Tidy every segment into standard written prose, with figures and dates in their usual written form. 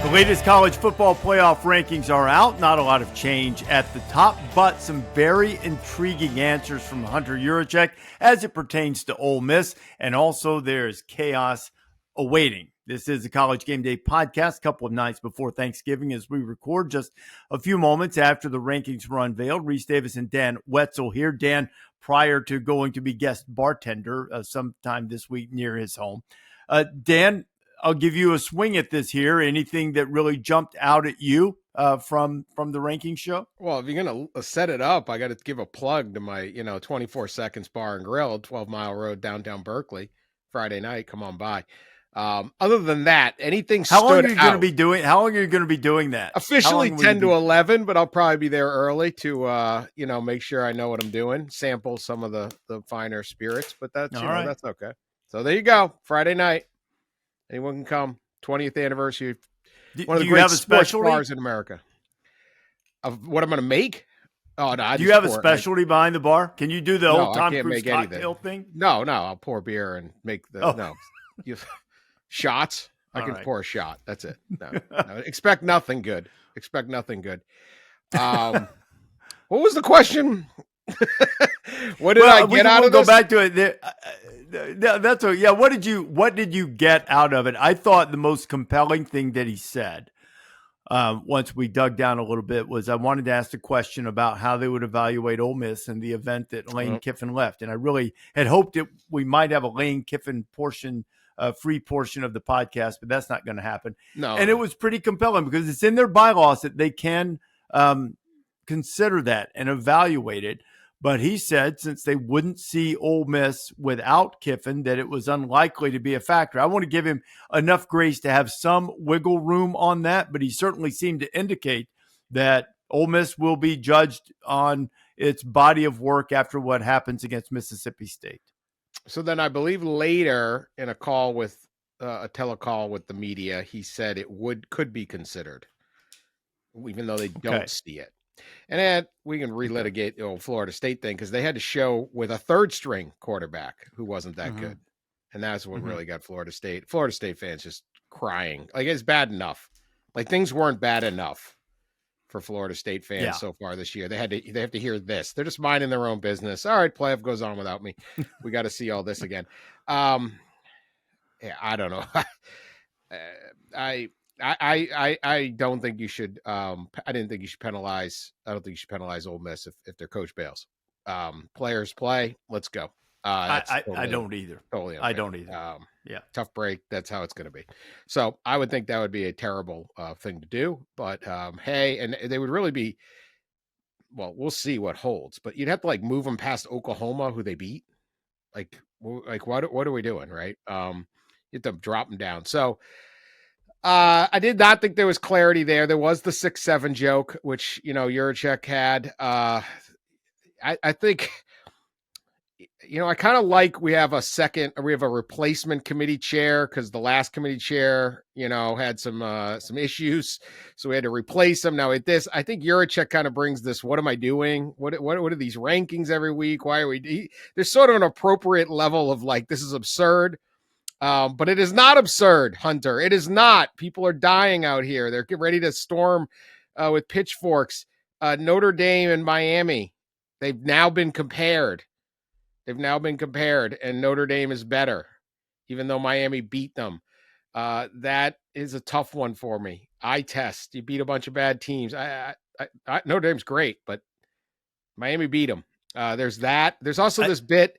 The latest college football playoff rankings are out. Not a lot of change at the top, but some very intriguing answers from Hunter Yurachek as it pertains to Ole Miss. And also there's chaos awaiting. This is the College Game Day podcast, a couple of nights before Thanksgiving as we record, just a few moments after the rankings were unveiled. Rece Davis and Dan Wetzel here. Dan, prior to going to be guest bartender sometime this week near his home. Dan, I'll give you a swing at this here. Anything that really jumped out at you from the ranking show? Well, if you're going to set it up, I got to give a plug to my, 24 Seconds Bar and Grill, 12 Mile Road, downtown Berkeley, Friday night. Come on by. Other than that, anything How long are you going to be doing that? Officially 10 to 11, but I'll probably be there early to, make sure I know what I'm doing, sample some of the finer spirits, but that's, right. That's okay. So there you go. Friday night. Anyone can come. 20th anniversary. One of the great sports bars in America. Of what I'm going to make? Oh, no. Do you have a specialty behind the bar? Can you do the old Tom Cruise cocktail thing? No. I'll pour beer and make shots. I can pour a shot. That's it. No. Expect nothing good. What was the question? What did I get out of this? Go back to it. That's what. Yeah. What did you get out of it? I thought the most compelling thing that he said, once we dug down a little bit, was I wanted to ask the question about how they would evaluate Ole Miss in the event that Lane Kiffin left, and I really had hoped that we might have a Lane Kiffin free portion of the podcast, but that's not going to happen. No. And it was pretty compelling because it's in their bylaws that they can consider that and evaluate it. But he said since they wouldn't see Ole Miss without Kiffin, that it was unlikely to be a factor. I want to give him enough grace to have some wiggle room on that, but he certainly seemed to indicate that Ole Miss will be judged on its body of work after what happens against Mississippi State. So then I believe later in a call with a telecall with the media, he said it could be considered, even though they don't see it. And then we can relitigate the old Florida State thing because they had to show with a third string quarterback who wasn't that good. And that's what really got Florida State fans just crying. Like, it's bad enough. Like, things weren't bad enough for Florida State fans so far this year. They have to hear this. They're just minding their own business. All right, playoff goes on without me. We got to see all this again. I don't know. I don't think you should. I didn't think you should penalize. I don't think you should penalize Ole Miss if their coach bails. Players play. Let's go. I don't either. Totally unfair. I don't either. Tough break. That's how it's going to be. So I would think that would be a terrible thing to do. But hey, and they would really be. Well, we'll see what holds. But you'd have to move them past Oklahoma, who they beat. Like what are we doing, right? You have to drop them down. So. I did not think there was clarity there. There was the 6-7 joke, which, Yurachek had. I think, I kind of like we have a replacement committee chair because the last committee chair, had some issues. So we had to replace him. Now with this, I think Yurachek kind of brings this, what am I doing? What are these rankings every week? Why are there's sort of an appropriate level of this is absurd. But it is not absurd, Hunter. It is not. People are dying out here. They're getting ready to storm with pitchforks. Notre Dame and Miami, they've now been compared. And Notre Dame is better, even though Miami beat them. That is a tough one for me. Eye test. You beat a bunch of bad teams. Notre Dame's great, but Miami beat them. There's that. There's also this bit.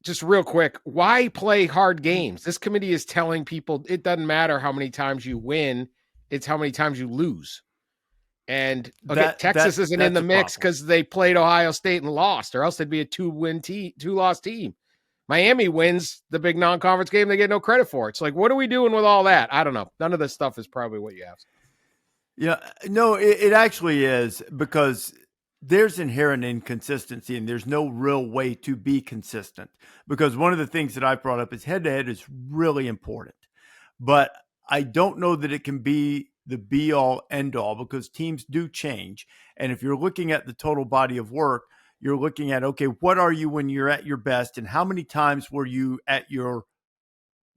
Just real quick, why play hard games? This committee is telling people it doesn't matter how many times you win, it's how many times you lose. And Texas isn't in the mix because they played Ohio State and lost, or else they'd be a two-loss team. Miami wins the big non-conference game, they get no credit for it. It's what are we doing with all that? I don't know. None of this stuff is probably what you asked. Yeah, no, it actually is because there's inherent inconsistency and there's no real way to be consistent because one of the things that I brought up is head-to-head is really important, but I don't know that it can be the be-all, end-all because teams do change. And if you're looking at the total body of work, you're looking at, okay, what are you when you're at your best and how many times were you at your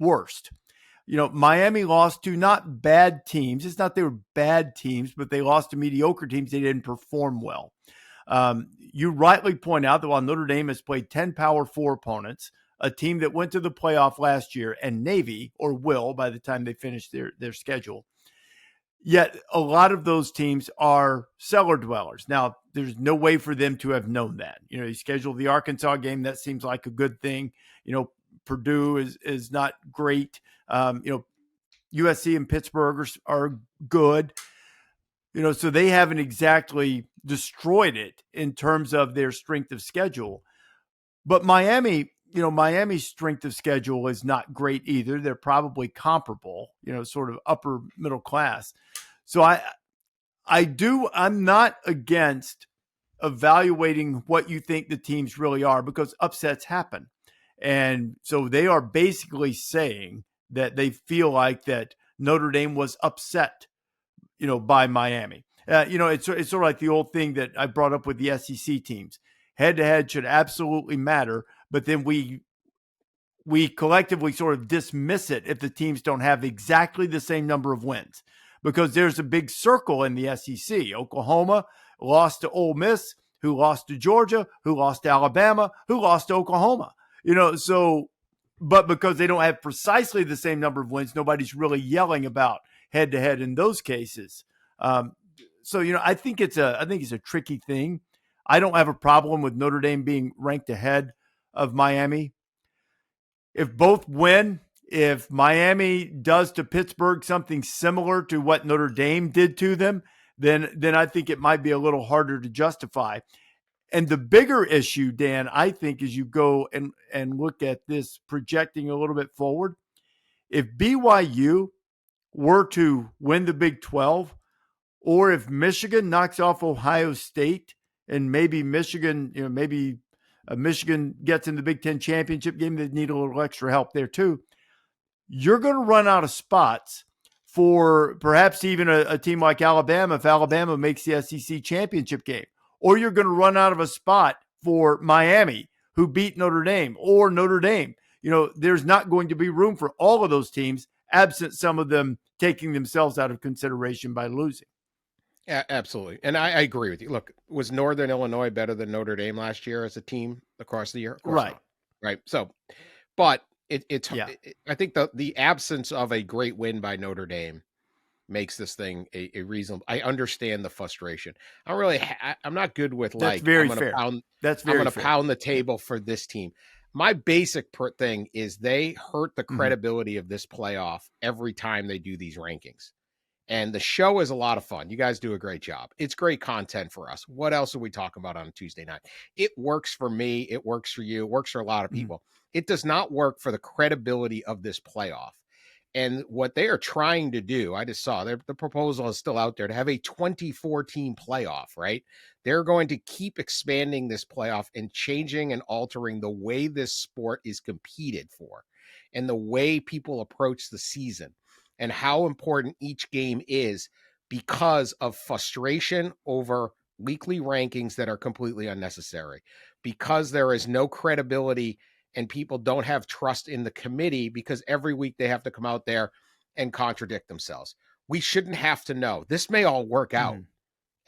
worst? Miami lost to not bad teams. It's not they were bad teams, but they lost to mediocre teams. They didn't perform well. You rightly point out that while Notre Dame has played 10 Power 4 opponents, a team that went to the playoff last year, and Navy, or will by the time they finish their schedule, yet a lot of those teams are cellar dwellers. Now, there's no way for them to have known that. You schedule the Arkansas game. That seems like a good thing. Purdue is not great. USC and Pittsburgh are good. So they haven't exactly destroyed it in terms of their strength of schedule. But Miami's strength of schedule is not great either. They're probably comparable, sort of upper middle class. So I'm not against evaluating what you think the teams really are, because upsets happen. And so they are basically saying that they feel like that Notre Dame was upset, by Miami. It's sort of like the old thing that I brought up with the SEC teams. Head-to-head should absolutely matter, but then we collectively sort of dismiss it if the teams don't have exactly the same number of wins, because there's a big circle in the SEC. Oklahoma lost to Ole Miss, who lost to Georgia, who lost to Alabama, who lost to Oklahoma. But because they don't have precisely the same number of wins, nobody's really yelling about head-to-head in those cases. I think it's a tricky thing. I don't have a problem with Notre Dame being ranked ahead of Miami. If both win, if Miami does to Pittsburgh something similar to what Notre Dame did to them, then I think it might be a little harder to justify. And the bigger issue, Dan, I think, as you go and look at this projecting a little bit forward, if BYU were to win the Big 12, or if Michigan knocks off Ohio State and maybe Michigan gets in the Big 10 championship game, they need a little extra help there too, you're going to run out of spots for perhaps even a team like Alabama if Alabama makes the SEC championship game. Or you're going to run out of a spot for Miami, who beat Notre Dame, or Notre Dame. There's not going to be room for all of those teams, absent some of them taking themselves out of consideration by losing. Yeah, absolutely. And I agree with you. Look, was Northern Illinois better than Notre Dame last year as a team across the year? Of course right. not. Right. So, but yeah. I think the absence of a great win by Notre Dame makes this thing a reasonable. I understand the frustration. I'm not good with That's very fair. I'm going to pound the table for this team. My basic thing is they hurt the credibility of this playoff every time they do these rankings. And the show is a lot of fun. You guys do a great job. It's great content for us. What else are we talking about on a Tuesday night? It works for me. It works for you. It works for a lot of people. It does not work for the credibility of this playoff. And what they are trying to do, I just saw the proposal is still out there to have a 24-team playoff, right? They're going to keep expanding this playoff and changing and altering the way this sport is competed for and the way people approach the season and how important each game is because of frustration over weekly rankings that are completely unnecessary, because there is no credibility and people don't have trust in the committee because every week they have to come out there and contradict themselves. We shouldn't have to know. This may all work out.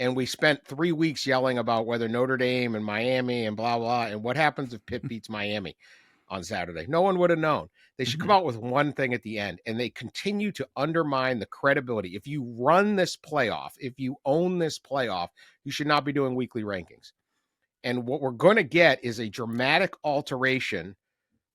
And we spent 3 weeks yelling about whether Notre Dame and Miami and blah, blah, and what happens if Pitt beats Miami on Saturday. No one would have known. They should come out with one thing at the end, and they continue to undermine the credibility. If you run this playoff, if you own this playoff, you should not be doing weekly rankings. And what we're going to get is a dramatic alteration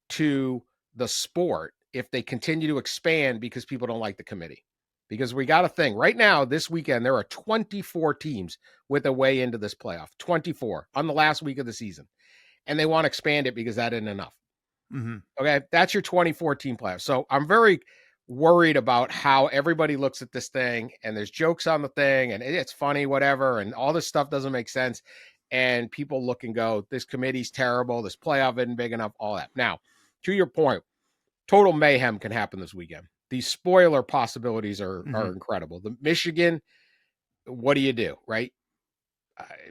to the sport if they continue to expand because people don't like the committee. Because we got a thing right now, this weekend, there are 24 teams with a way into this playoff, 24 on the last week of the season. And they want to expand it because that isn't enough. Okay, that's your 24 team playoff. So I'm very worried about how everybody looks at this thing and there's jokes on the thing and it's funny, whatever. And all this stuff doesn't make sense. And people look and go, this committee's terrible. This playoff isn't big enough, all that. Now, to your point, total mayhem can happen this weekend. These spoiler possibilities are incredible. The Michigan, what do you do, right?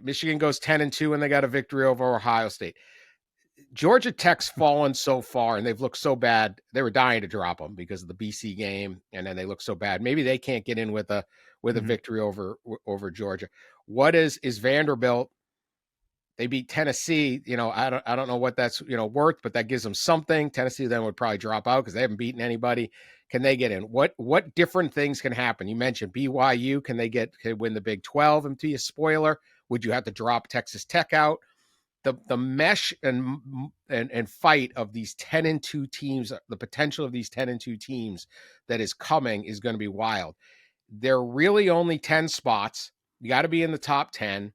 Michigan goes 10-2 and they got a victory over Ohio State. Georgia Tech's fallen so far, and they've looked so bad. They were dying to drop them because of the BC game, and then they look so bad. Maybe they can't get in with a victory over Georgia. What is Vanderbilt? They beat Tennessee. I don't know what that's worth, but that gives them something. Tennessee then would probably drop out because they haven't beaten anybody. Can they get in? What different things can happen? You mentioned BYU. Can they win the Big 12 and be a spoiler? Would you have to drop Texas Tech out? The mesh and fight of these 10-2 teams, the potential of these 10-2 teams that is coming is going to be wild. They're really only 10 spots. You got to be in the top 10.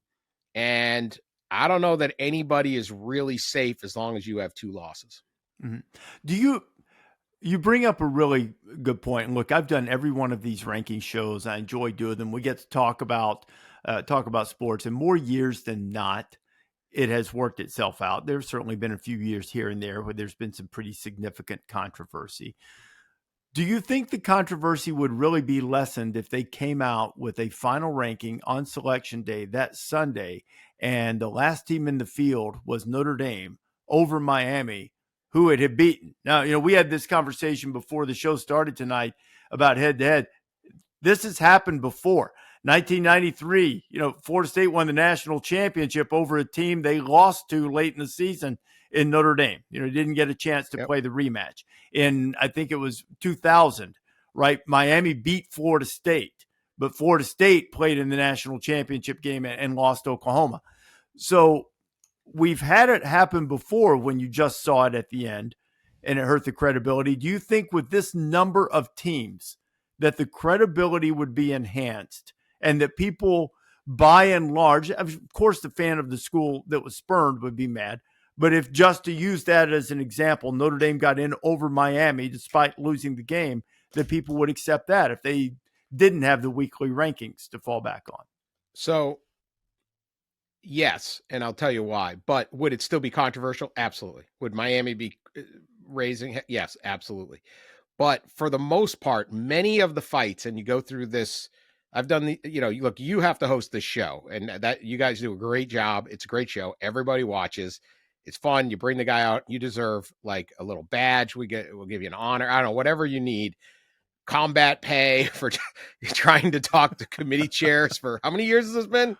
And I don't know that anybody is really safe as long as you have 2 losses. Mm-hmm. Do you bring up a really good point. And look, I've done every one of these ranking shows. I enjoy doing them. We get to talk about sports, and more years than not, it has worked itself out. There's certainly been a few years here and there where there's been some pretty significant controversy. Do you think the controversy would really be lessened if they came out with a final ranking on Selection Day that Sunday, and the last team in the field was Notre Dame over Miami, who it had beaten? Now, we had this conversation before the show started tonight about head-to-head. This has happened before. 1993, Florida State won the national championship over a team they lost to late in the season in Notre Dame. Didn't get a chance to play the rematch. In, I think it was 2000, right? Miami beat Florida State, but Florida State played in the national championship game and lost to Oklahoma. So we've had it happen before when you just saw it at the end and it hurt the credibility. Do you think with this number of teams that the credibility would be enhanced and that people, by and large, of course, the fan of the school that was spurned would be mad, but if, just to use that as an example, Notre Dame got in over Miami despite losing the game, that people would accept that if they didn't have the weekly rankings to fall back on? So, yes, and I'll tell you why. But would it still be controversial? Absolutely. Would Miami be raising? Yes, absolutely. But for the most part, many of the fights, and you go through this, I've done the, look, you have to host this show, and that you guys do a great job. It's a great show. Everybody watches. It's fun. You bring the guy out. You deserve like a little badge. We'll give you an honor. I don't know, whatever you need. Combat pay for trying to talk to committee chairs for how many years has this been?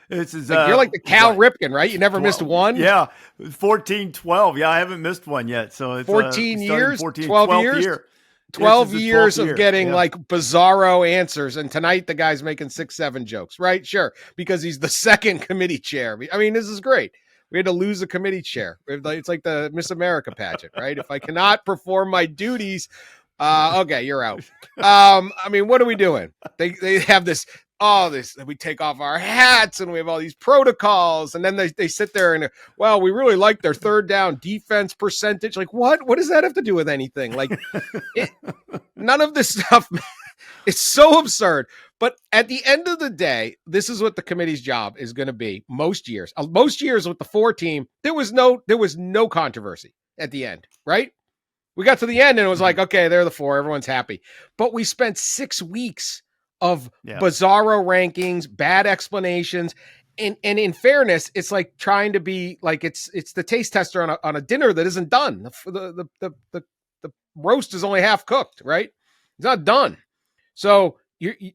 This is you're like the Cal Ripken, right? You never 12, missed one. Yeah, 14, 12. Yeah, I haven't missed one yet. So it's 14 years, 14, 12 years. Year. 12 years of getting like bizarro answers. And tonight the guy's making 6-7 jokes, right? Sure. Because he's the second committee chair. I mean, this is great. We had to lose a committee chair. It's like the Miss America pageant, right? If I cannot perform my duties, okay, you're out. I mean, what are we doing? They have this, we take off our hats and we have all these protocols. And then they sit there and, well, we really like their third down defense percentage. Like, what does that have to do with anything? Like, none of this stuff. It's so absurd. But at the end of the day, this is what the committee's job is going to be. Most years with the 4 team, there was no controversy at the end, right? We got to the end and it was like, okay, they're the 4. Everyone's happy. But we spent 6 weeks of bizarro rankings, bad explanations. And in fairness, it's like trying to be like, it's the taste tester on a dinner that isn't done. The roast is only half cooked, right? It's not done. So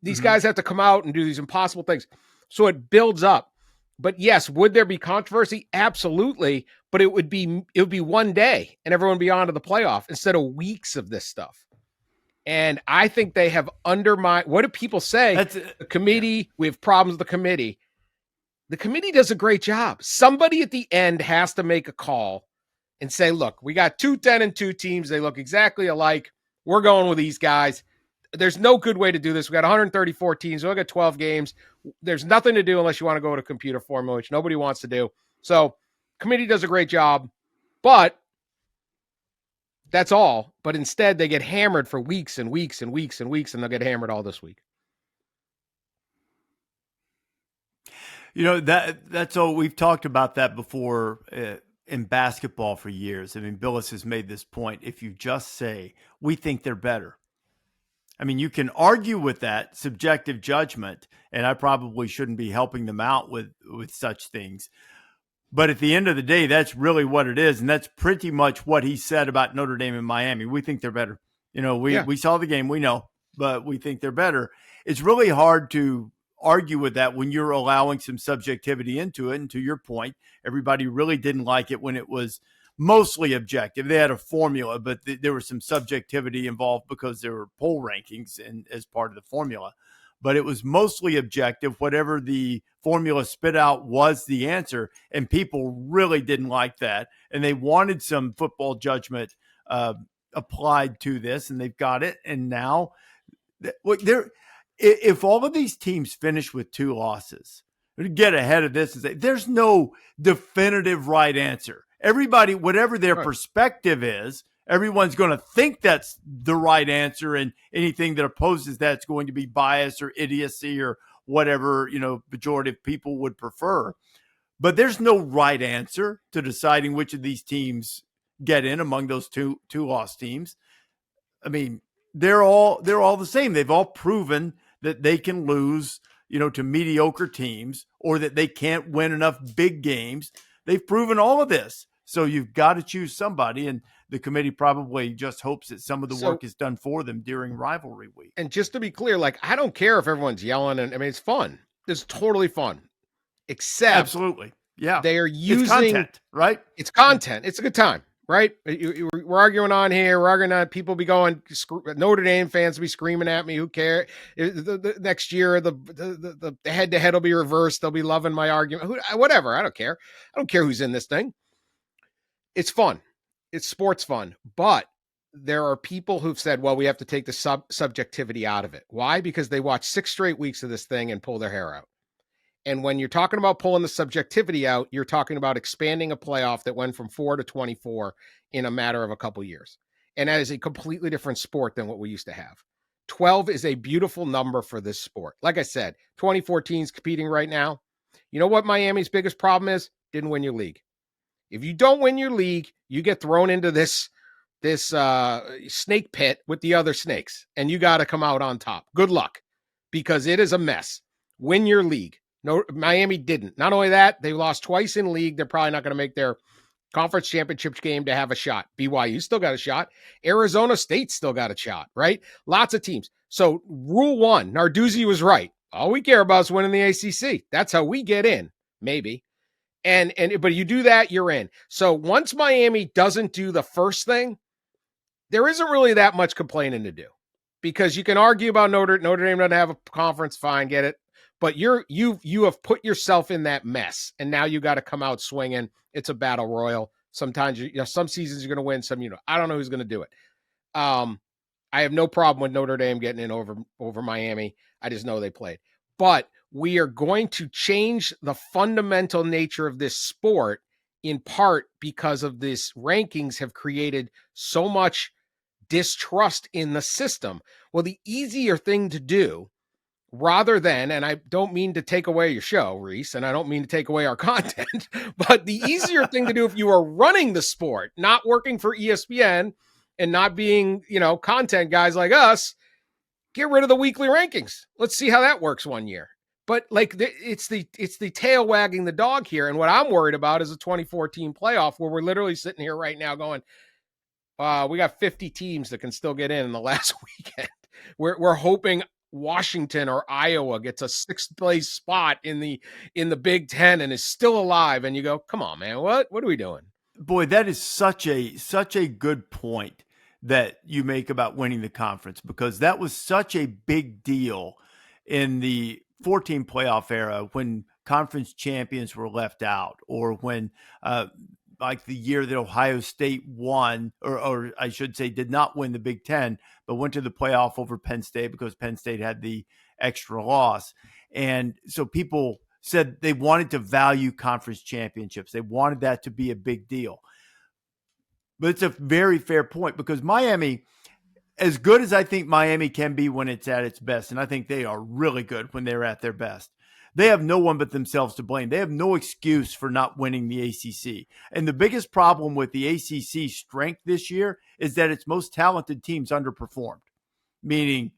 these guys have to come out and do these impossible things. So it builds up. But yes, would there be controversy? Absolutely. But it would be one day and everyone would be on to the playoff instead of weeks of this stuff. And I think they have undermined. What do people say? The committee, we have problems with the committee. The committee does a great job. Somebody at the end has to make a call and say, look, we got 2 10-2 teams. They look exactly alike. We're going with these guys. There's no good way to do this. We got 134 teams. We only got 12 games. There's nothing to do unless you want to go to computer formula, which nobody wants to do. So committee does a great job, but that's all. But instead they get hammered for weeks and weeks and weeks and weeks, and they'll get hammered all this week. That's all. We've talked about that before in basketball for years. I mean, Billis has made this point. If you just say, we think they're better, I mean, you can argue with that subjective judgment, and I probably shouldn't be helping them out with such things. But at the end of the day, that's really what it is. And that's pretty much what he said about Notre Dame and Miami. We think they're better. Yeah. We saw the game, we know, but we think they're better. It's really hard to argue with that when you're allowing some subjectivity into it. And to your point, everybody really didn't like it when it was mostly objective. They had a formula, but there was some subjectivity involved because there were poll rankings and as part of the formula. But it was mostly objective. Whatever the formula spit out was the answer, and people really didn't like that. And they wanted some football judgment applied to this, and they've got it. And now, if all of these teams finish with 2 losses, get ahead of this and say there's no definitive right answer. Everybody, whatever their perspective is, everyone's going to think that's the right answer, and anything that opposes that's going to be bias or idiocy or whatever, pejorative people would prefer. But there's no right answer to deciding which of these teams get in among those two loss teams. I mean, they're all the same. They've all proven that they can lose, to mediocre teams, or that they can't win enough big games. They've proven all of this. So you've got to choose somebody, and the committee probably just hopes that some of the work is done for them during rivalry week. And just to be clear, I don't care if everyone's yelling, and it's fun. It's totally fun. Except absolutely. Yeah. They are using it's content, right? It's content. It's a good time, right? We're arguing on here. We're arguing on people be going, Notre Dame fans will be screaming at me. Who cares? The next year, the head-to-head will be reversed. They'll be loving my argument. Whatever. I don't care. I don't care who's in this thing. It's fun. It's sports fun. But there are people who've said, well, we have to take the subjectivity out of it. Why? Because they watch 6 straight weeks of this thing and pull their hair out. And when you're talking about pulling the subjectivity out, you're talking about expanding a playoff that went from 4 to 24 in a matter of a couple years. And that is a completely different sport than what we used to have. 12 is a beautiful number for this sport. Like I said, 2014 is competing right now. You know what Miami's biggest problem is? Didn't win your league. If you don't win your league, you get thrown into this snake pit with the other snakes, and you got to come out on top. Good luck, because it is a mess. Win your league. No, Miami didn't. Not only that, they lost twice in league. They're probably not going to make their conference championship game to have a shot. BYU still got a shot. Arizona State still got a shot, right? Lots of teams. So rule 1, Narduzzi was right. All we care about is winning the ACC. That's how we get in, maybe. But you do that, you're in. So once Miami doesn't do the first thing, there isn't really that much complaining to do, because you can argue about Notre Dame doesn't have a conference. Fine, get it. But you have put yourself in that mess, and now you got to come out swinging. It's a battle royal. Sometimes some seasons you're going to win, some I don't know who's going to do it. I have no problem with Notre Dame getting in over Miami. I just know they played. But we are going to change the fundamental nature of this sport, in part because of this rankings have created so much distrust in the system. Well, the easier thing to do, rather than, and I don't mean to take away your show, Rece, and I don't mean to take away our content, but the easier thing to do if you are running the sport, not working for ESPN and not being, content guys like us, get rid of the weekly rankings. Let's see how that works one year. But it's the tail wagging the dog here. And what I'm worried about is a 2014 playoff where we're literally sitting here right now going, we got 50 teams that can still get in the last weekend. We're hoping Washington or Iowa gets a 6th place spot in the Big Ten and is still alive. And you go, come on, man, what are we doing? Boy, that is such a good point that you make about winning the conference, because that was such a big deal in the 14 playoff era when conference champions were left out, or when like the year that Ohio State won, or I should say did not win the Big Ten, but went to the playoff over Penn State because Penn State had the extra loss. And so people said they wanted to value conference championships. They wanted that to be a big deal. But it's a very fair point, because Miami, as good as I think Miami can be when it's at its best, and I think they are really good when they're at their best, they have no one but themselves to blame. They have no excuse for not winning the ACC. And the biggest problem with the ACC strength this year is that its most talented teams underperformed, meaning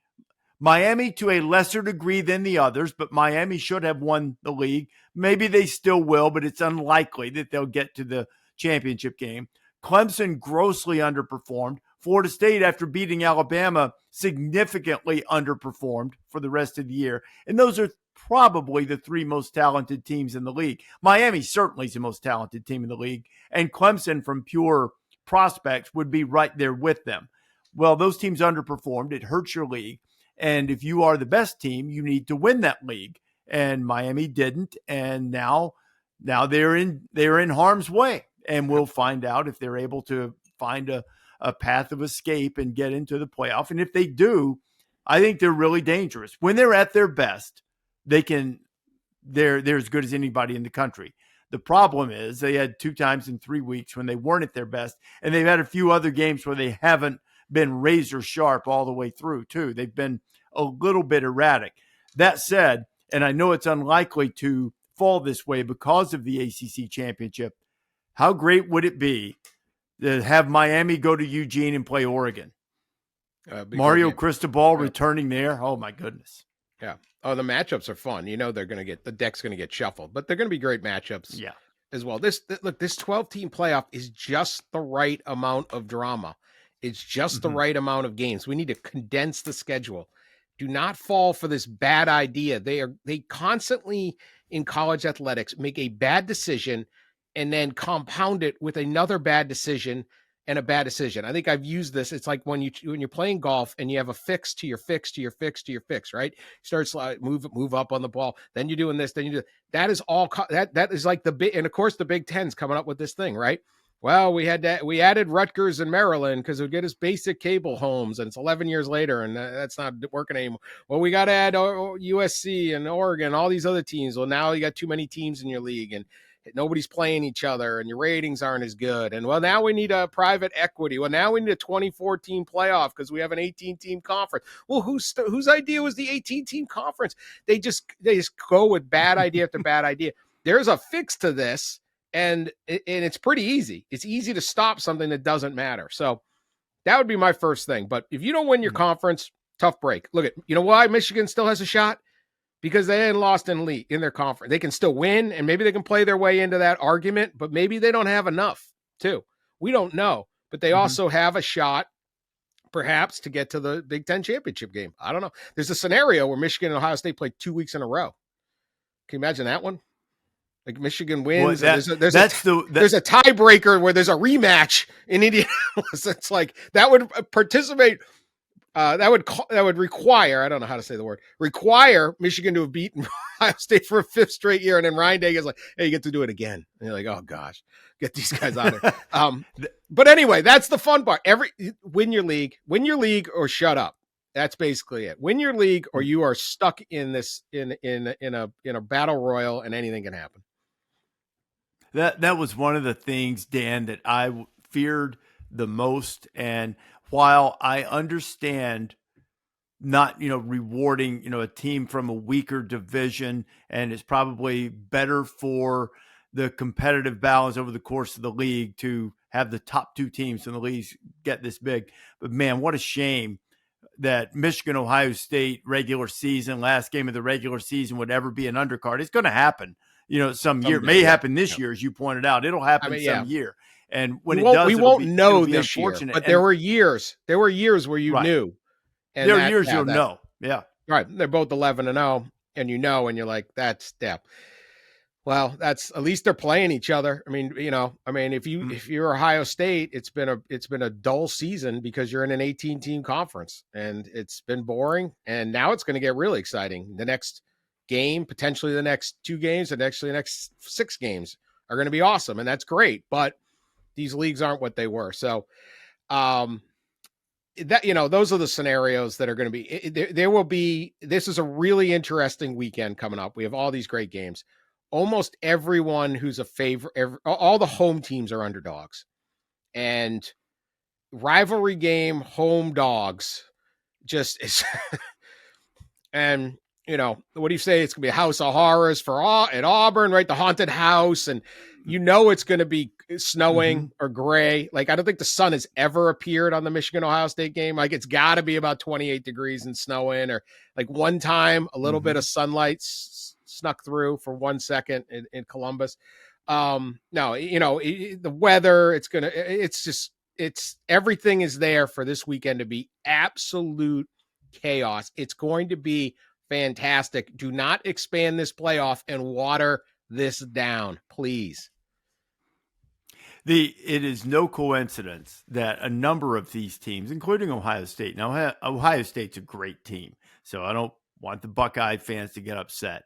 Miami to a lesser degree than the others, but Miami should have won the league. Maybe they still will, but it's unlikely that they'll get to the championship game. Clemson grossly underperformed. Florida State, after beating Alabama, significantly underperformed for the rest of the year. And those are probably the three most talented teams in the league. Miami certainly is the most talented team in the league, and Clemson, from pure prospects, would be right there with them. Well, those teams underperformed. It hurts your league. And if you are the best team, you need to win that league. And Miami didn't. And now they're in harm's way. And we'll find out if they're able to find a path of escape and get into the playoff. And if they do, I think they're really dangerous. When they're at their best, they're as good as anybody in the country. The problem is they had 2 times in 3 weeks when they weren't at their best, and they've had a few other games where they haven't been razor sharp all the way through too. They've been a little bit erratic. That said, and I know it's unlikely to fall this way because of the ACC championship, how great would it be to have Miami go to Eugene and play Oregon? Mario Cristobal returning there. Oh my goodness. Yeah. Oh, the matchups are fun. You know, the deck's going to get shuffled, but they're going to be great matchups. Yeah. As well. This 12-team playoff is just the right amount of drama. It's just the right amount of games. We need to condense the schedule. Do not fall for this bad idea. They constantly in college athletics make a bad decision and then compound it with another bad decision and a bad decision. I think I've used this. It's like when you're playing golf and you have a fix to your fix to your fix to your fix, right? You start slide, move up on the ball. Then you're doing this. Then you do that. Is all that is like the big, and of course the Big Ten's coming up with this thing, right? Well, we added Rutgers and Maryland because it would get us basic cable homes, and it's 11 years later, and that's not working anymore. Well, we got to add USC and Oregon, all these other teams. Well, now you got too many teams in your league, and nobody's playing each other, and your ratings aren't as good. And well, now we need a private equity. Well, now we need a 24-team playoff because we have an 18-team conference. Well, whose idea was the 18-team conference? They just go with bad idea after bad idea. There's a fix to this. And it's pretty easy. It's easy to stop something that doesn't matter. So that would be my first thing. But if you don't win your conference, tough break. Look at, you know why Michigan still has a shot? Because they ain't lost in their conference. They can still win, and maybe they can play their way into that argument, but maybe they don't have enough too. We don't know. But they also have a shot, perhaps, to get to the Big Ten championship game. I don't know. There's a scenario where Michigan and Ohio State play 2 weeks in a row. Can you imagine that one? Like Michigan wins. Well, there's a tiebreaker where there's a rematch in Indianapolis. It's like that would participate. That would require, I don't know how to say the word, require Michigan to have beaten Ohio State for a 5th straight year. And then Ryan Day is like, hey, you get to do it again. And you're like, oh gosh, get these guys out of here. But anyway, that's the fun part. Win your league or shut up. That's basically it. Win your league or you are stuck in this, in a battle royal, and anything can happen. That was one of the things, Dan, that I feared the most. And while I understand not, rewarding, a team from a weaker division, and it's probably better for the competitive balance over the course of the league to have the top 2 teams in the league get this big. But man, what a shame that Michigan, Ohio State regular season, last game of the regular season would ever be an undercard. It's going to happen. Some year. It may happen this year, as you pointed out. It'll happen some year. And when it does, we won't know this year. But there were years where you knew. And there are years you'll know. Yeah. Right. They're both 11-0, and and you're like, that's step. Well, that's at least they're playing each other. I mean, if you're Ohio State, it's been a dull season because you're in an 18-team conference, and it's been boring. And now it's going to get really exciting. The next game, potentially the next 2 games, and actually the next 6 games are going to be awesome, and that's great. But these leagues aren't what they were. So, those are the scenarios that are going to be. There will be. This is a really interesting weekend coming up. We have all these great games. Almost everyone who's a favorite, all the home teams are underdogs, and rivalry game home dogs just is. And what do you say? It's going to be a house of horrors at Auburn, right? The haunted house. And it's going to be snowing or gray. Like, I don't think the sun has ever appeared on the Michigan-Ohio State game. Like, it's got to be about 28 degrees and snowing, or like one time a little bit of sunlight snuck through for 1 second in Columbus. No, the weather, it's everything is there for this weekend to be absolute chaos. It's going to be fantastic. Do not expand this playoff and water this down, please. It is no coincidence that a number of these teams, including Ohio State. Now, Ohio State's a great team, so I don't want the Buckeye fans to get upset.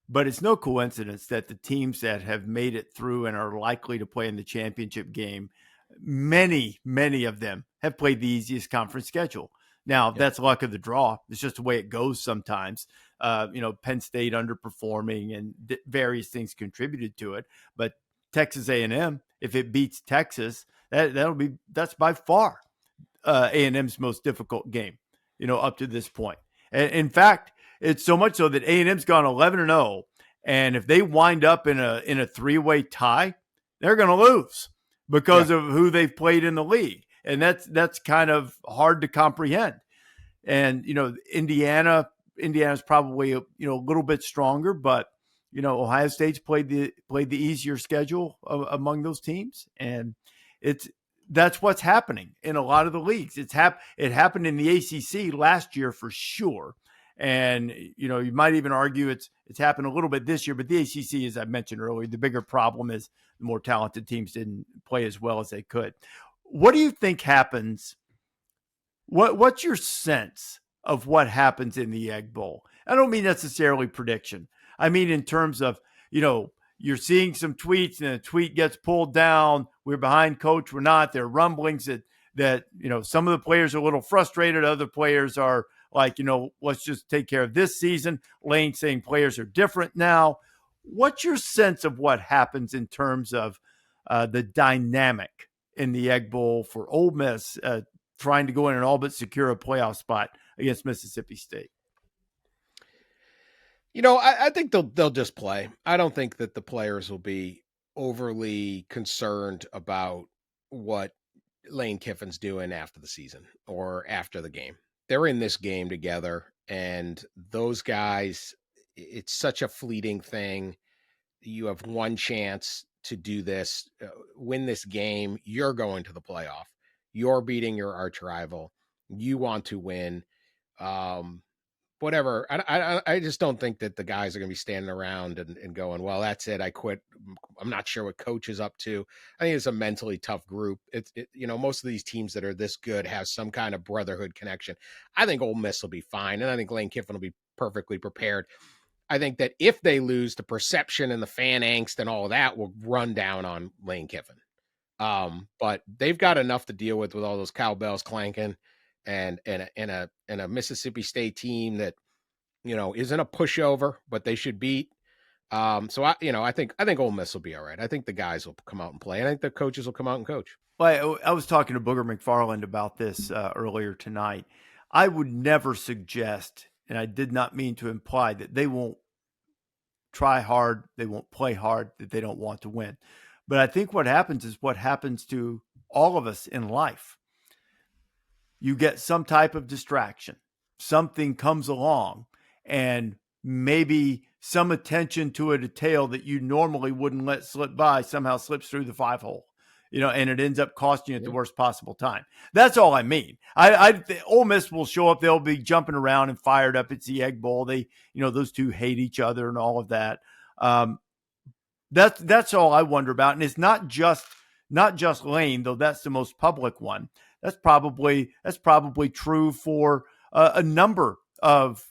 But it's no coincidence that the teams that have made it through and are likely to play in the championship game, many of them have played the easiest conference schedule. Now, that's luck of the draw. It's just the way it goes sometimes. Penn State underperforming and various things contributed to it. But Texas A&M, if it beats Texas, that's by far A&M's most difficult game, up to this point. And in fact, it's so much so that A&M's gone 11-0, and if they wind up in a three-way tie, they're going to lose because of who they've played in the league. And that's kind of hard to comprehend. And, Indiana's probably, a little bit stronger, but, Ohio State's played the easier schedule among those teams. And that's what's happening in a lot of the leagues. It happened in the ACC last year for sure. And, you might even argue it's happened a little bit this year, but the ACC, as I mentioned earlier, the bigger problem is the more talented teams didn't play as well as they could. What do you think happens? What's your sense of what happens in the Egg Bowl? I don't mean necessarily prediction. I mean, in terms of, you're seeing some tweets and a tweet gets pulled down. We're behind coach. We're not. There are rumblings that some of the players are a little frustrated. Other players are like, let's just take care of this season. Lane saying players are different now. What's your sense of what happens in terms of the dynamic in the Egg Bowl for Ole Miss trying to go in and all but secure a playoff spot against Mississippi State? I think they'll just play. I don't think that the players will be overly concerned about what Lane Kiffin's doing after the season or after the game. They're in this game together, and those guys, it's such a fleeting thing. You have one chance to do this, win this game. You're going to the playoff. You're beating your arch rival. You want to win. Whatever. I just don't think that the guys are going to be standing around and going, well, that's it. I quit. I'm not sure what coach is up to. I think it's a mentally tough group. Most of these teams that are this good have some kind of brotherhood connection. I think Ole Miss will be fine. And I think Lane Kiffin will be perfectly prepared. I think that if they lose, the perception and the fan angst and all of that will run down on Lane Kiffin. But they've got enough to deal with all those cowbells clanking and a Mississippi State team that, isn't a pushover, but they should beat. So I think Ole Miss will be all right. I think the guys will come out and play. And I think the coaches will come out and coach. Well, I was talking to Booger McFarland about this earlier tonight. I would never suggest, and I did not mean to imply, that they won't try hard, they won't play hard, that they don't want to win. But I think what happens is what happens to all of us in life. You get some type of distraction. Something comes along, and maybe some attention to a detail that you normally wouldn't let slip by somehow slips through the 5-hole. And it ends up costing you at the worst possible time. That's all I mean. Ole Miss will show up. They'll be jumping around and fired up. It's the Egg Bowl. They, those two hate each other and all of that. That's all I wonder about. And it's not just Lane, though that's the most public one. That's probably true for a number of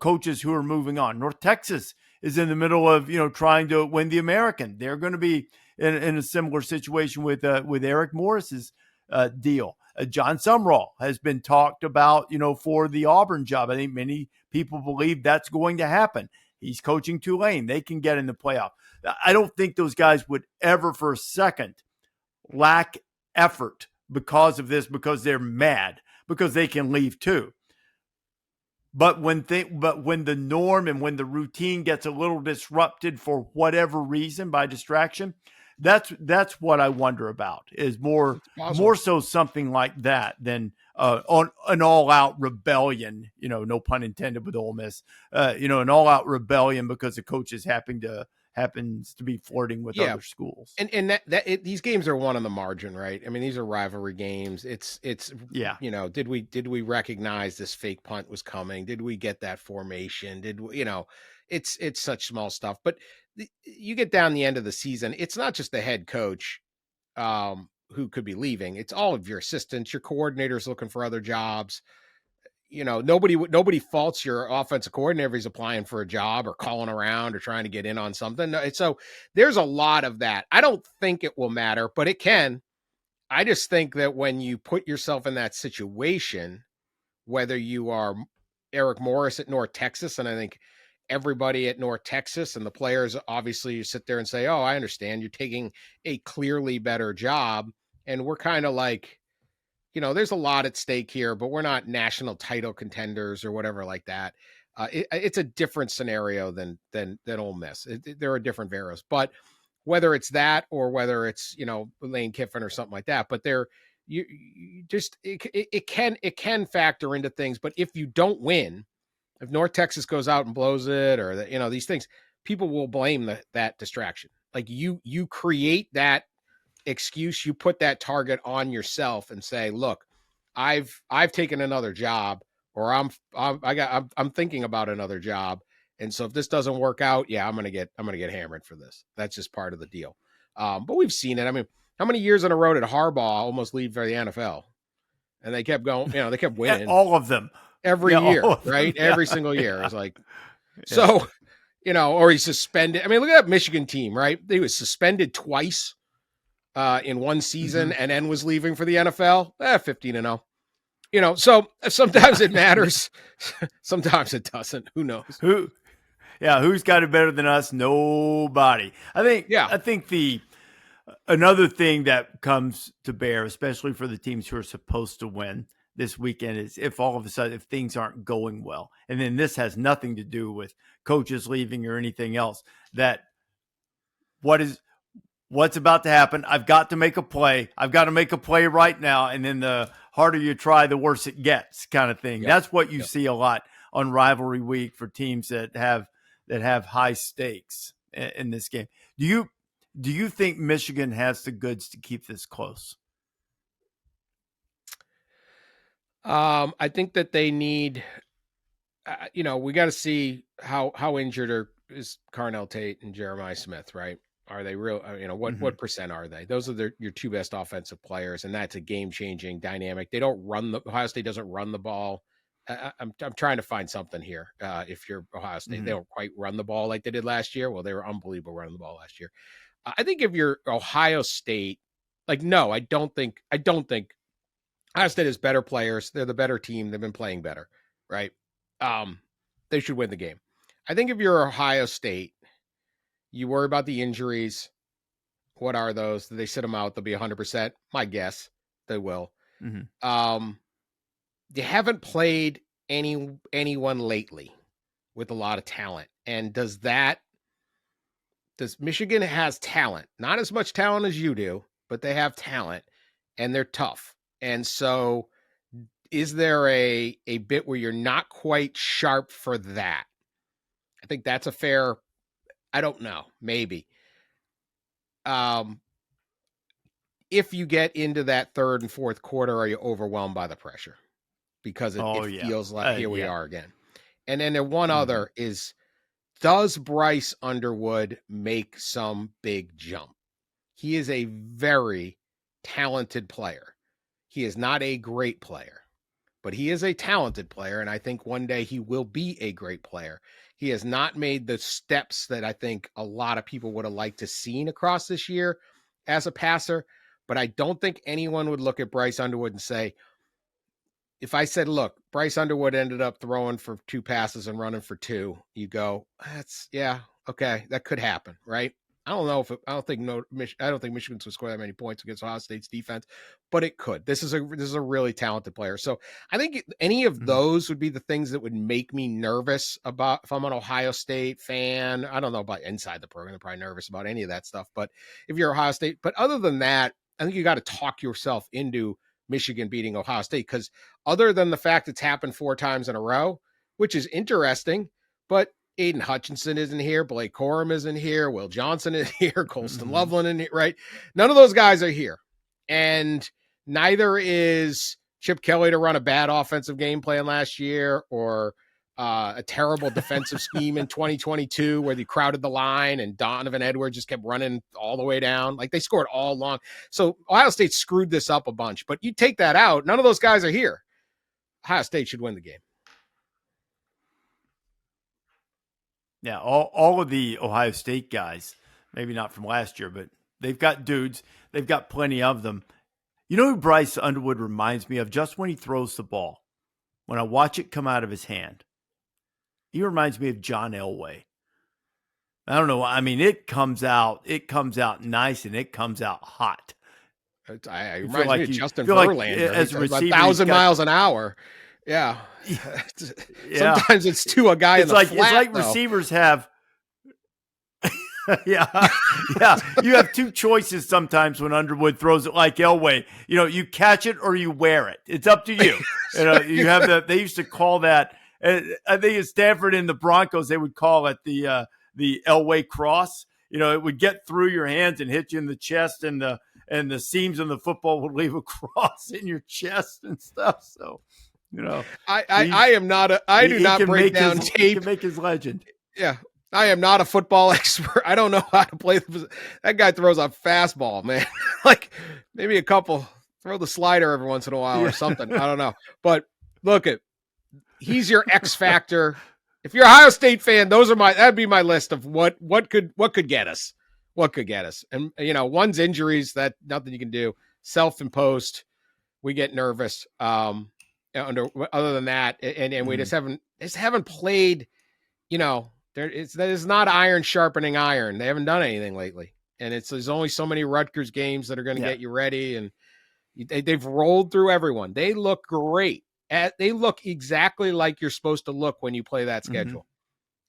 coaches who are moving on. North Texas is in the middle of trying to win the American. They're going to be in a similar situation with Eric Morris's deal. John Sumrall has been talked about for the Auburn job. I think many people believe that's going to happen. He's coaching Tulane. They can get in the playoff. I don't think those guys would ever for a second lack effort because of this, because they're mad, because they can leave too. but when the norm and when the routine gets a little disrupted for whatever reason by distraction, that's what I wonder about, is It's possible. more so something like that than on an all out rebellion. No pun intended with Ole Miss. An all out rebellion because the coach is happens to be flirting with Yeah. other schools. And these games are one on the margin, right? I mean, these are rivalry games. It's Yeah. did we recognize this fake punt was coming? Did we get that formation? Did we, it's such small stuff. But you get down the end of the season, it's not just the head coach who could be leaving. It's all of your assistants, your coordinators looking for other jobs. Nobody faults your offensive coordinator if he's applying for a job or calling around or trying to get in on something. So there's a lot of that. I don't think it will matter, but it can. I just think that when you put yourself in that situation, whether you are Eric Morris at North Texas, and I think everybody at North Texas and the players, obviously you sit there and say, oh, I understand you're taking a clearly better job. And we're kind of like, there's a lot at stake here, but we're not national title contenders or whatever like that. It's a different scenario than Ole Miss. There are different variables, but whether it's that or whether it's Lane Kiffin or something like that, but you just it can factor into things. But if you don't win, if North Texas goes out and blows it, or these things, people will blame that distraction. Like you create that excuse, you put that target on yourself and say, look, I've taken another job, or I'm thinking about another job. And so if this doesn't work out, yeah, I'm going to get hammered for this. That's just part of the deal. But we've seen it. I mean, how many years in a row did Harbaugh almost leave for the NFL? And they kept going, they kept winning All of them. every Yeah, year, all of right? them. Yeah. Every single year. It's like, Yeah. so, or he's suspended. I mean, look at that Michigan team, right? He was suspended twice in one season and then was leaving for the NFL. 15-0. So sometimes it matters. Sometimes it doesn't. Who knows? Who's got it better than us? Nobody. I think another thing that comes to bear, especially for the teams who are supposed to win this weekend, is if all of a sudden, if things aren't going well, and then this has nothing to do with coaches leaving or anything else, that what's about to happen. I've got to make a play. I've got to make a play right now. And then the harder you try, the worse it gets, kind of thing. Yep. That's what you see a lot on rivalry week for teams that have high stakes in this game. Do you think Michigan has the goods to keep this close? I think that they need, we got to see how injured is Carnell Tate and Jeremiah Smith, right? Are they real? What percent are they? Those are your two best offensive players, and that's a game-changing dynamic. They don't Ohio State doesn't run the ball. I'm trying to find something here. If you're Ohio State, they don't quite run the ball like they did last year. Well, they were unbelievable running the ball last year. I think if you're Ohio State, I don't think Ohio State has better players. They're the better team. They've been playing better, right? They should win the game. I think if you're Ohio State, you worry about the injuries. What are those? Do they sit them out? They'll be 100%. My guess, they will. Mm-hmm. They haven't played anyone lately with a lot of talent. And does Michigan has talent? Not as much talent as you do, but they have talent and they're tough. And so is there a bit where you're not quite sharp for that? I think that's a fair, I don't know, maybe. If you get into that third and fourth quarter, are you overwhelmed by the pressure? Because it feels like here we are again. And then the one other is, does Bryce Underwood make some big jump? He is a very talented player. He is not a great player, but he is a talented player. And I think one day he will be a great player. He has not made the steps that I think a lot of people would have liked to seen across this year as a passer. But I don't think anyone would look at Bryce Underwood and say, if I said, look, Bryce Underwood ended up throwing for 2 passes and running for 2, you go, okay, that could happen, right? I don't know if I don't think Michigan's would score that many points against Ohio State's defense, but it could. This is a really talented player. So I think any of those would be the things that would make me nervous about if I'm an Ohio State fan. I don't know about inside the program. I'm probably nervous about any of that stuff. But if you're Ohio State, but other than that, I think you got to talk yourself into Michigan beating Ohio State, because other than the fact it's happened 4 times in a row, which is interesting, but Aiden Hutchinson isn't here. Blake Corum isn't here. Will Johnson is here. Colston Loveland isn't here, right? None of those guys are here. And neither is Chip Kelly to run a bad offensive game plan last year, or a terrible defensive scheme in 2022 where they crowded the line and Donovan Edwards just kept running all the way down. Like, they scored all along. So Ohio State screwed this up a bunch. But you take that out, none of those guys are here. Ohio State should win the game. Yeah, all of the Ohio State guys, maybe not from last year, but they've got dudes. They've got plenty of them. You know who Bryce Underwood reminds me of just when he throws the ball? When I watch it come out of his hand, he reminds me of John Elway. I don't know. I mean, it comes out nice, and it comes out hot. It reminds me of Justin Verlander. As a receiver, 1,000 miles an hour. Yeah. Sometimes it's to a guy in the flat, it's like though. Receivers have yeah. You have 2 choices sometimes when Underwood throws it like Elway. You know, you catch it or you wear it. It's up to you. You have they used to call that, I think at Stanford in the Broncos, they would call it the Elway cross. You know, it would get through your hands and hit you in the chest, and the seams in the football would leave a cross in your chest and stuff. So, you know, I do not break down tape. He can make his legend. Yeah. I am not a football expert. I don't know how to play. That guy throws a fastball, man. Like, maybe throw the slider every once in a while or something. I don't know. But look, he's your X factor. If you're a Ohio State fan, that'd be my list of what could get us. What could get us? And, you know, one's injuries, that nothing you can do. Self-imposed. We get nervous. Other than that, and we just haven't played, you know, there's not iron sharpening iron. They haven't done anything lately. And there's only so many Rutgers games that are going to get you ready. And they've rolled through everyone. They look great. They look exactly like you're supposed to look when you play that schedule.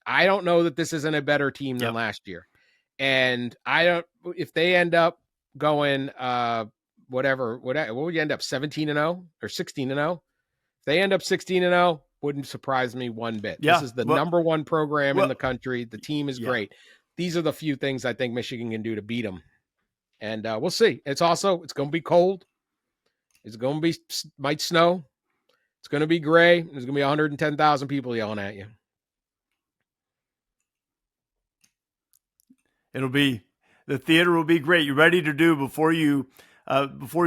I don't know that this isn't a better team than last year. And if they end up going, what would you end up, 17-0 or 16-0? If they end up 16-0, wouldn't surprise me one bit. This is the number 1 program in the country. The team is great. These are the few things I think Michigan can do to beat them. And we'll see. It's going to be cold. It's going to might snow. It's going to be gray. There's going to be 110,000 people yelling at you. The theater will be great. You ready to do before you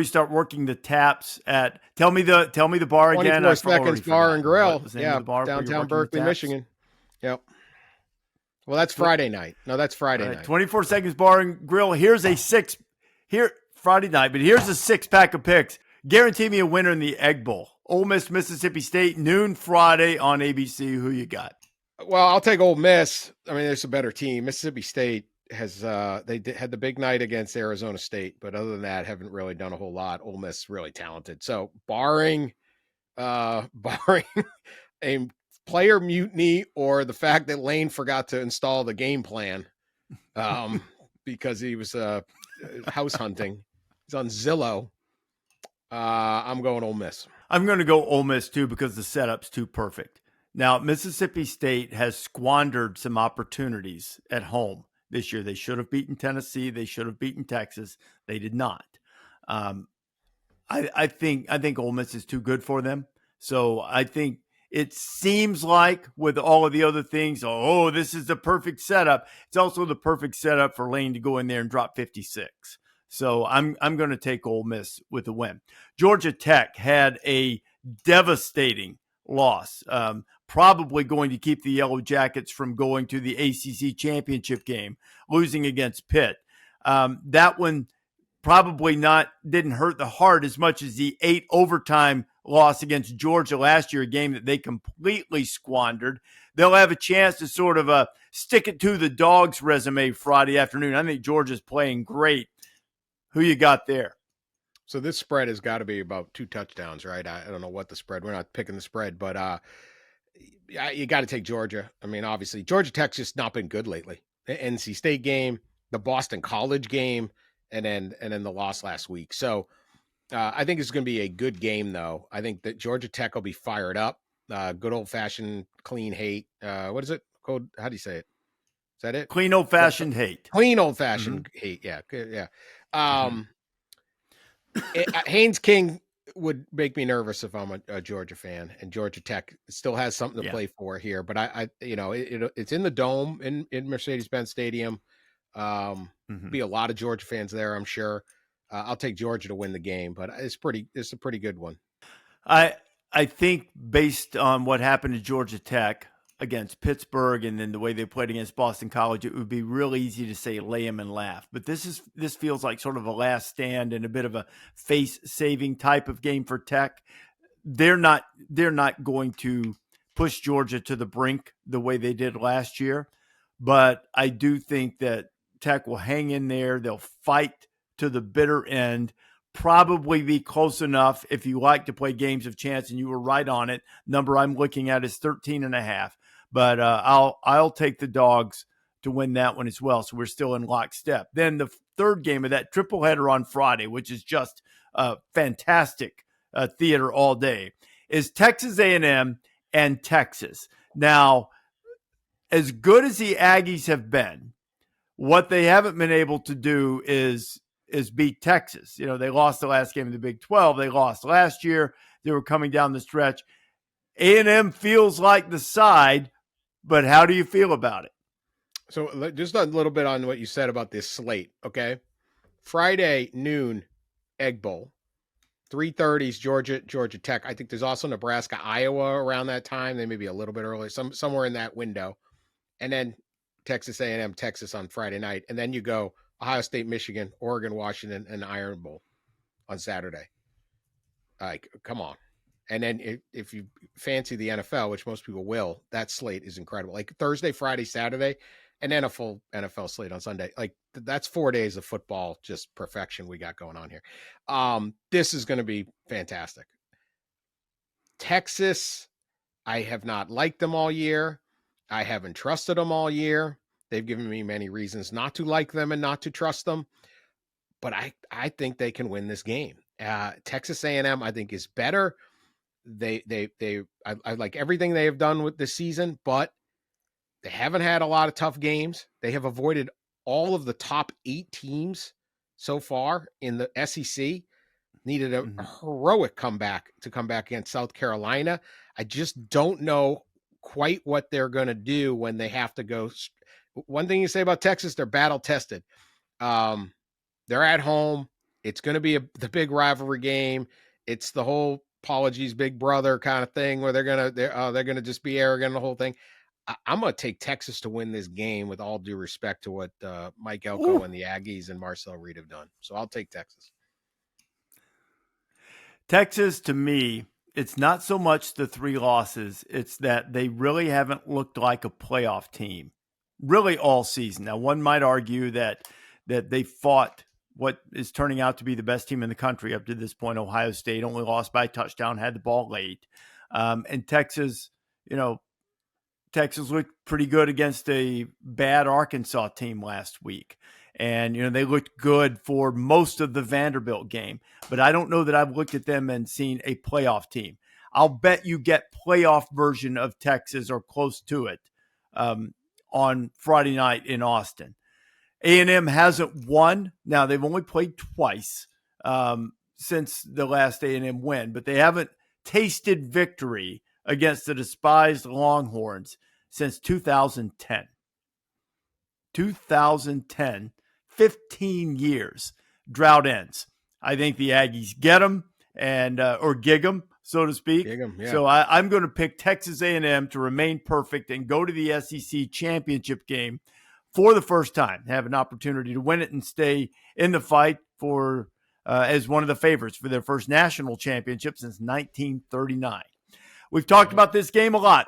start working the taps at, tell me the bar again. 24 Seconds Bar and Grill. Bar downtown Berkeley, Michigan. Yep. Well, that's Friday night. No, that's Friday night. 24 Seconds Bar and Grill. Here's a Friday night, but here's a 6-pack of picks. Guarantee me a winner in the Egg Bowl. Ole Miss, Mississippi State, noon Friday on ABC. Who you got? Well, I'll take Ole Miss. I mean, there's a better team. Mississippi State has had the big night against Arizona State, but other than that, haven't really done a whole lot. Ole Miss really talented. So barring a player mutiny or the fact that Lane forgot to install the game plan because he was house hunting, he's on Zillow. I'm going Ole Miss. I'm going to go Ole Miss too because the setup's too perfect. Now, Mississippi State has squandered some opportunities at home this year. They should have beaten Tennessee. They should have beaten Texas. They did not. I think Ole Miss is too good for them. So I think it seems like with all of the other things, this is the perfect setup. It's also the perfect setup for Lane to go in there and drop 56. So I'm going to take Ole Miss with a win. Georgia Tech had a devastating loss, probably going to keep the Yellow Jackets from going to the ACC championship game, losing against Pitt. That one probably didn't hurt the heart as much as the 8 overtime loss against Georgia last year, a game that they completely squandered. They'll have a chance to sort of stick it to the Dogs resume Friday afternoon. I think Georgia's playing great. Who you got there? So this spread has got to be about 2 touchdowns, right? I don't know what the spread. We're not picking the spread, but you got to take Georgia. I mean, obviously, Georgia Tech's just not been good lately. The NC State game, the Boston College game, and then the loss last week. So I think it's going to be a good game, though. I think that Georgia Tech will be fired up. Good old fashioned clean hate. What is it called? How do you say it? Is that it? Clean old fashioned hate. Clean old fashioned hate. Yeah, yeah. Haynes King would make me nervous if I'm a Georgia fan, and Georgia Tech still has something to play for here. But it's in the Dome in Mercedes-Benz Stadium. Be a lot of Georgia fans there, I'm sure. I'll take Georgia to win the game, but it's a pretty good one. I think based on what happened to Georgia Tech against Pittsburgh and then the way they played against Boston College, it would be real easy to say lay them and laugh. But this feels like sort of a last stand and a bit of a face-saving type of game for Tech. They're not going to push Georgia to the brink the way they did last year. But I do think that Tech will hang in there. They'll fight to the bitter end. Probably be close enough if you like to play games of chance, and you were right on it. Number I'm looking at is 13.5. But I'll take the Dogs to win that one as well. So we're still in lockstep. Then the third game of that triple header on Friday, which is just fantastic theater all day, is Texas A&M and Texas. Now, as good as the Aggies have been, what they haven't been able to do is beat Texas. You know, they lost the last game of the Big 12. They lost last year. They were coming down the stretch. A&M feels like the side, but how do you feel about it? So just a little bit on what you said about this slate, okay? Friday noon, Egg Bowl. 3:30 is Georgia Tech. I think there's also Nebraska, Iowa around that time. They may be a little bit early, somewhere in that window. And then Texas A&M, Texas on Friday night. And then you go Ohio State, Michigan, Oregon, Washington, and Iron Bowl on Saturday. Like, come on. And then if you fancy the NFL, which most people will, that slate is incredible. Like Thursday, Friday, Saturday, and then a full NFL slate on Sunday. Like that's 4 days of football, just perfection we got going on here. This is going to be fantastic. Texas, I have not liked them all year. I haven't trusted them all year. They've given me many reasons not to like them and not to trust them. But I think they can win this game. Texas A&M, I think, is better. I like everything they have done with this season, but they haven't had a lot of tough games. They have avoided all of the top 8 teams so far in the SEC. Needed a heroic comeback to come back against South Carolina. I just don't know quite what they're going to do when they have to go. One thing you say about Texas, they're battle tested. They're at home. It's going to be the big rivalry game. It's the whole apologies, big brother kind of thing where they're gonna just be arrogant, the whole thing. I'm gonna take Texas to win this game with all due respect to what Mike Elko and the Aggies and Marcel Reed have done. So I'll take Texas. Texas, to me, it's not so much the 3 losses. It's that they really haven't looked like a playoff team really all season. Now, one might argue that they fought what is turning out to be the best team in the country up to this point. Ohio State only lost by a touchdown, had the ball late. And Texas, Texas looked pretty good against a bad Arkansas team last week. And, they looked good for most of the Vanderbilt game. But I don't know that I've looked at them and seen a playoff team. I'll bet you get playoff version of Texas or close to it on Friday night in Austin. A&M hasn't won. Now, they've only played twice since the last A&M win, but they haven't tasted victory against the despised Longhorns since 2010. 2010, 15 years. Drought ends. I think the Aggies get them or gig them, so to speak. Gig 'em, yeah. So I'm going to pick Texas A&M to remain perfect and go to the SEC championship game for the first time, have an opportunity to win it and stay in the fight for as one of the favorites for their first national championship since 1939. We've talked about this game a lot.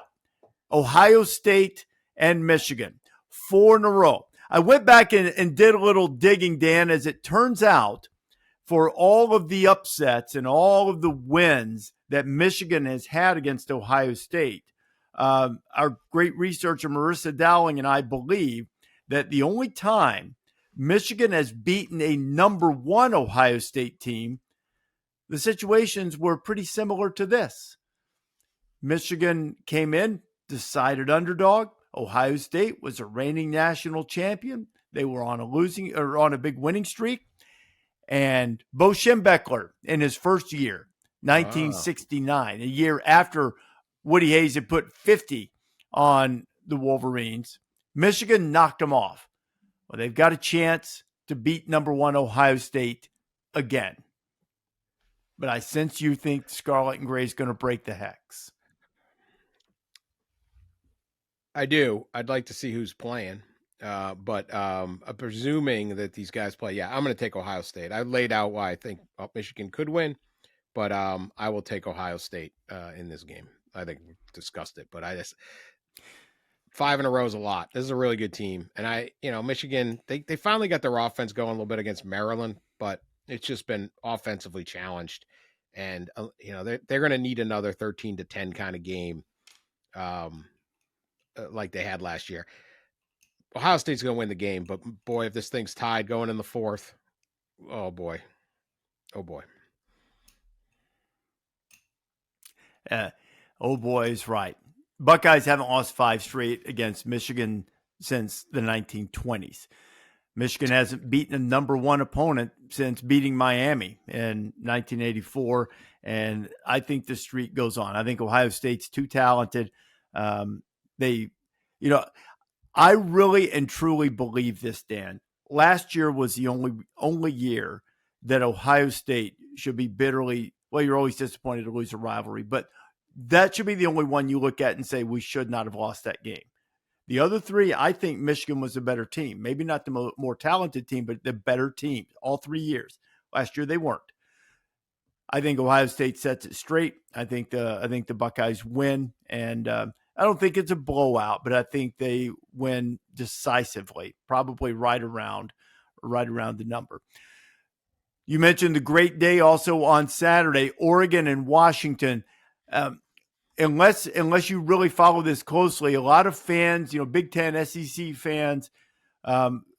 Ohio State and Michigan, 4 in a row. I went back and did a little digging, Dan, as it turns out, for all of the upsets and all of the wins that Michigan has had against Ohio State, our great researcher Marissa Dowling and I believe that the only time Michigan has beaten a number 1 Ohio State team, the situations were pretty similar to this. Michigan came in, decided underdog. Ohio State was a reigning national champion. They were on a big winning streak. And Bo Schembechler in his first year, 1969, a year after Woody Hayes had put 50 on the Wolverines, Michigan knocked them off. Well, they've got a chance to beat number 1 Ohio State again. But I sense you think Scarlet and Gray is going to break the hex. I do. I'd like to see who's playing. But presuming that these guys play, I'm going to take Ohio State. I laid out why I think Michigan could win, but I will take Ohio State in this game. I think we discussed it, but 5 in a row is a lot. This is a really good team. And Michigan, they finally got their offense going a little bit against Maryland, but it's just been offensively challenged. And, they're going to need another 13-10 kind of game like they had last year. Ohio State's going to win the game, but boy, if this thing's tied going in the 4th, oh boy. Oh boy is right. Buckeyes haven't lost 5 straight against Michigan since the 1920s. Michigan hasn't beaten a number 1 opponent since beating Miami in 1984, and I think the streak goes on. I think Ohio State's too talented. I really and truly believe this, Dan. Last year was the only year that Ohio State should be bitterly, well, you're always disappointed to lose a rivalry, but that should be the only one you look at and say we should not have lost that game. The other 3, I think Michigan was a better team. Maybe not the more talented team, but the better team all 3 years. Last year they weren't. I think Ohio State sets it straight. I think the Buckeyes win, and I don't think it's a blowout, but I think they win decisively, probably right around the number. You mentioned the great day also on Saturday, Oregon and Washington. Unless you really follow this closely, a lot of fans, Big Ten, SEC fans,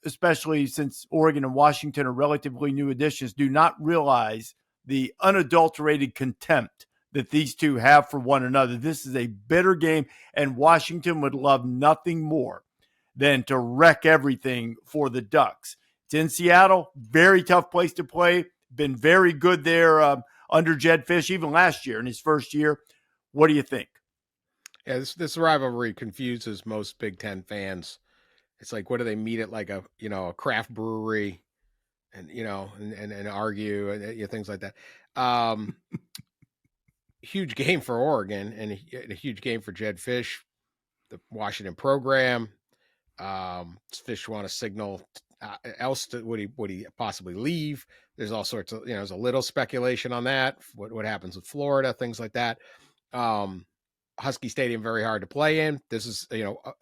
especially since Oregon and Washington are relatively new additions, do not realize the unadulterated contempt that these two have for one another. This is a bitter game, and Washington would love nothing more than to wreck everything for the Ducks. It's in Seattle, very tough place to play. Been very good there under Jedd Fisch, even last year in his first year. What do you think? Yeah, this rivalry confuses most Big Ten fans. It's like, what do they meet at, like a craft brewery, and and argue and things like that. Huge game for Oregon and a huge game for Jedd Fisch, the Washington program. Fisch want to signal else would he possibly leave? There's all sorts of there's a little speculation on that. What happens with Florida, things like that. Husky Stadium very hard to play in. This is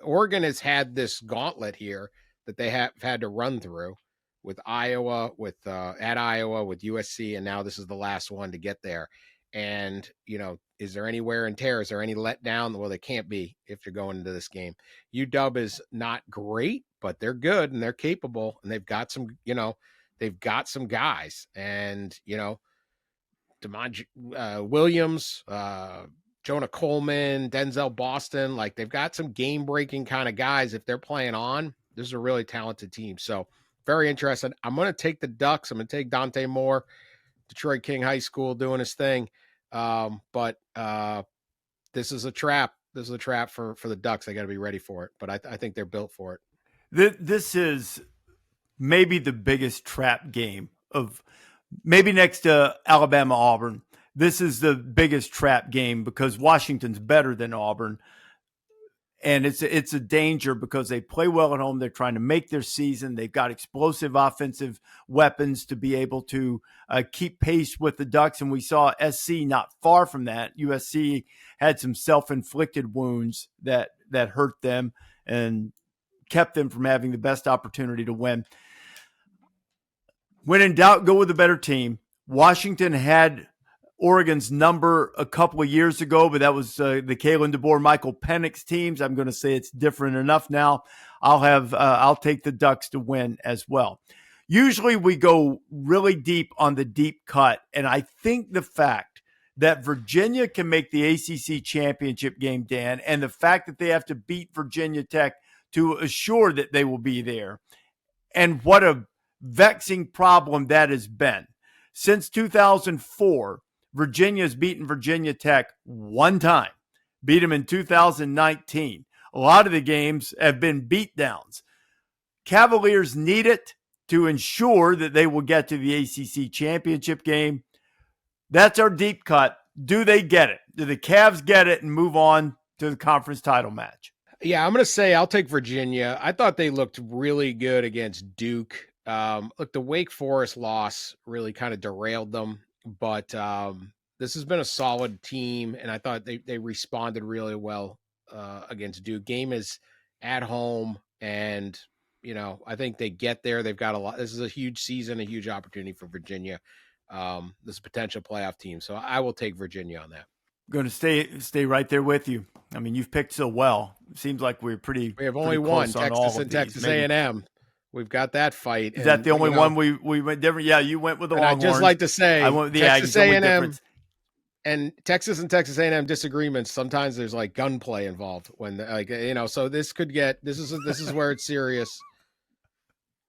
Oregon has had this gauntlet here that they have had to run through with Iowa, with USC, and now this is the last one to get there. And is there any wear and tear? Is there any letdown? Well, they can't be if you're going into this game. UW is not great, but they're good and they're capable, and they've got some guys, and DeMond Williams, Jonah Coleman, Denzel Boston, like they've got some game-breaking kind of guys. If they're playing on, this is a really talented team. So very interested. I'm going to take the Ducks. I'm going to take Dante Moore, Detroit King High School, doing his thing. But this is a trap. This is a trap for the Ducks. They got to be ready for it. But I think they're built for it. This is maybe the biggest trap game of maybe next to Alabama Auburn. This is the biggest trap game because Washington's better than Auburn. And it's a danger because they play well at home. They're trying to make their season. They've got explosive offensive weapons to be able to keep pace with the Ducks. And we saw SC not far from that. USC had some self-inflicted wounds that hurt them and kept them from having the best opportunity to win. When in doubt, go with a better team. Washington had Oregon's number a couple of years ago, but that was the Kalen DeBoer, Michael Penix teams. I'm going to say it's different enough now. I'll take the Ducks to win as well. Usually we go really deep on the deep cut, and I think the fact that Virginia can make the ACC championship game, Dan, and the fact that they have to beat Virginia Tech to assure that they will be there, and what a vexing problem that has been. Since 2004, Virginia has beaten Virginia Tech one time, beat them in 2019. A lot of the games have been beatdowns. Cavaliers need it to ensure that they will get to the ACC championship game. That's our deep cut. Do they get it? Do the Cavs get it and move on to the conference title match? Yeah, I'm going to say I'll take Virginia. I thought they looked really good against Duke. Look, the Wake Forest loss really kind of derailed them. But this has been a solid team, and I thought they responded really well against Duke. Game is at home, and, I think they get there. They've got a lot. This is a huge season, a huge opportunity for Virginia. This potential playoff team. So I will take Virginia on that. I'm going to stay right there with you. I mean, you've picked so well. It seems like we have only one, Texas and Texas A&M. We've got that fight. Is that the only one we went different? Yeah, you went with the Longhorns. I'd just like to say, Texas A&M and Texas A&M disagreements. Sometimes there's like gunplay involved when, so this could get. This is where it's serious.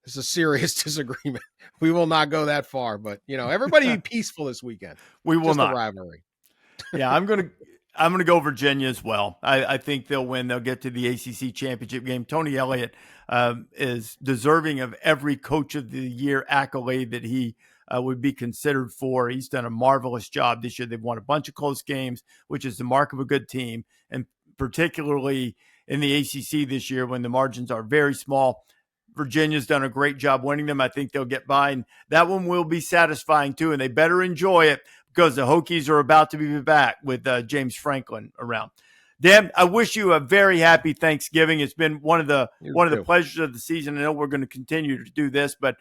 It's a serious disagreement. We will not go that far, but everybody be peaceful this weekend. We will just not. A rivalry. Yeah, I'm gonna go Virginia as well. I think they'll win. They'll get to the ACC championship game. Tony Elliott is deserving of every Coach of the Year accolade that he would be considered for. He's done a marvelous job this year. They've won a bunch of close games, which is the mark of a good team, and particularly in the ACC this year when the margins are very small. Virginia's done a great job winning them. I think they'll get by, and that one will be satisfying too, and they better enjoy it because the Hokies are about to be back with James Franklin around. Dan, I wish you a very happy Thanksgiving. It's been one of the pleasures of the season. I know we're going to continue to do this, but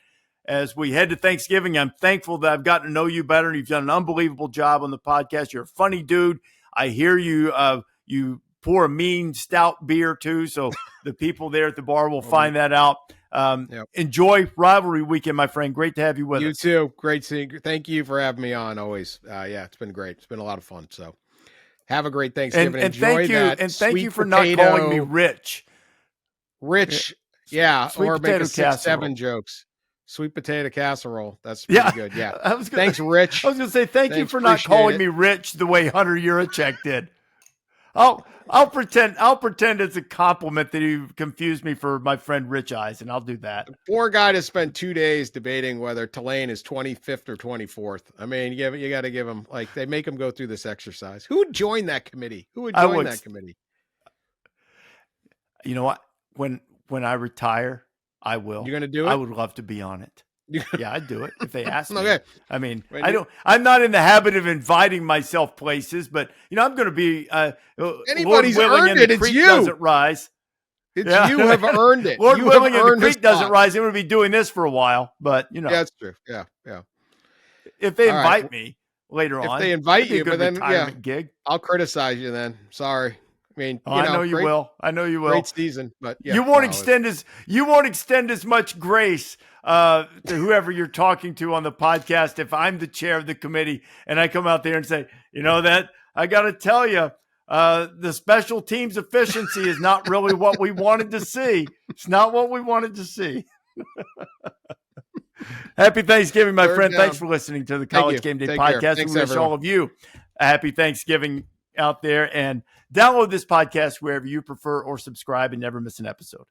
as we head to Thanksgiving, I'm thankful that I've gotten to know you better, and you've done an unbelievable job on the podcast. You're a funny dude. I hear you. You pour a mean stout beer too, so the people there at the bar will find that out. Enjoy Rivalry Weekend, my friend. Great to have you with us. You too. Great seeing you. Thank you for having me on always. It's been great. It's been a lot of fun. So have a great Thanksgiving. And thank you. And thank you for not calling me Rich. Yeah. Or make a 6-7 jokes. Sweet potato casserole. That's pretty good. Yeah. Thanks, Rich. I was going to say thank you for not calling me Rich the way Hunter Yurachek did. I'll pretend it's a compliment that you confused me for my friend Rich Eyes, and I'll do that. The poor guy to spend 2 days debating whether Tulane is 25th or 24th. I mean, you got to give him, they make him go through this exercise. Who would join that committee? That committee? You know what? When I retire, I will. You're going to do it? I would love to be on it. Yeah, I'd do it if they asked me. Okay. I mean, I'm not in the habit of inviting myself places, but I'm going to be anybody's earned it. It's you. Doesn't rise. It's you have earned it. Lord willing, and the creek doesn't rise. I'm going to be doing this for a while, but Yeah, that's true. Yeah. If they invite me later on, if they invite you, but then gig, I'll criticize you. Then sorry. I mean, I know you will. I know you will. Great season, but you won't extend as much grace to whoever you're talking to on the podcast. If I'm the chair of the committee and I come out there and say, that I got to tell you, the special teams efficiency is not really what we wanted to see. It's not what we wanted to see. Happy Thanksgiving, my friend. Thanks for listening to the College Game Day podcast. We wish all of you a happy Thanksgiving out there, and download this podcast wherever you prefer or subscribe and never miss an episode.